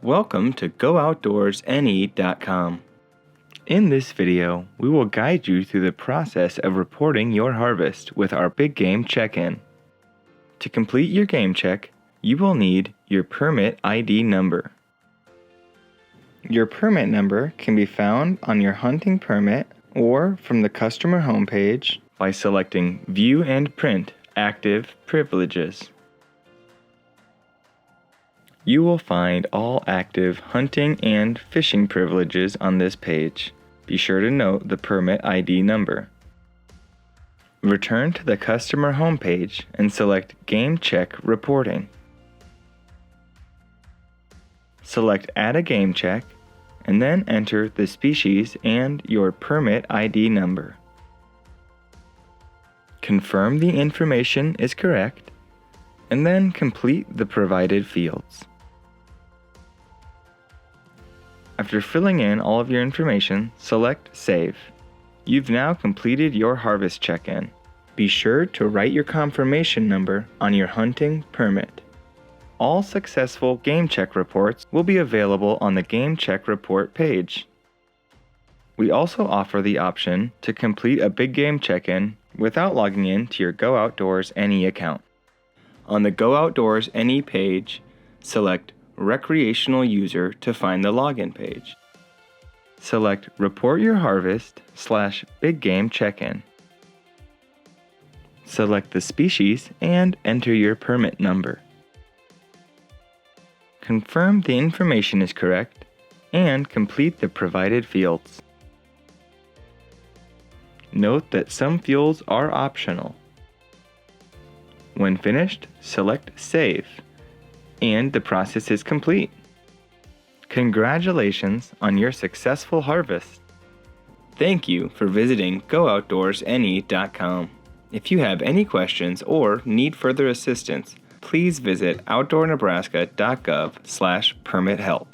Welcome to GoOutdoorsNE.com. In this video, we will guide you through the process of reporting your harvest with our Big Game Check-In. To complete your game check, you will need your permit ID number. Your permit number can be found on your hunting permit or from the customer homepage by selecting View and Print Active Privileges. You will find all active hunting and fishing privileges on this page. Be sure to note the permit ID number. Return to the customer homepage and select Game Check Reporting. Select Add a Game Check and then enter the species and your permit ID number. Confirm the information is correct and then complete the provided fields. After filling in all of your information, select Save. You've now completed your harvest check-in. Be sure to write your confirmation number on your hunting permit. All successful game check reports will be available on the Game Check Report page. We also offer the option to complete a Big Game check-in without logging in to your Go Outdoors NE account. On the Go Outdoors NE page, select Recreational User to find the login page. Select Report Your Harvest / Big Game Check-In. Select the species and enter your permit number. Confirm the information is correct and complete the provided fields. Note that some fields are optional. When finished, select Save, and the process is complete. Congratulations on your successful harvest. Thank you for visiting GoOutdoorsNE.com. If you have any questions or need further assistance, please visit outdoornebraska.gov/permithelp.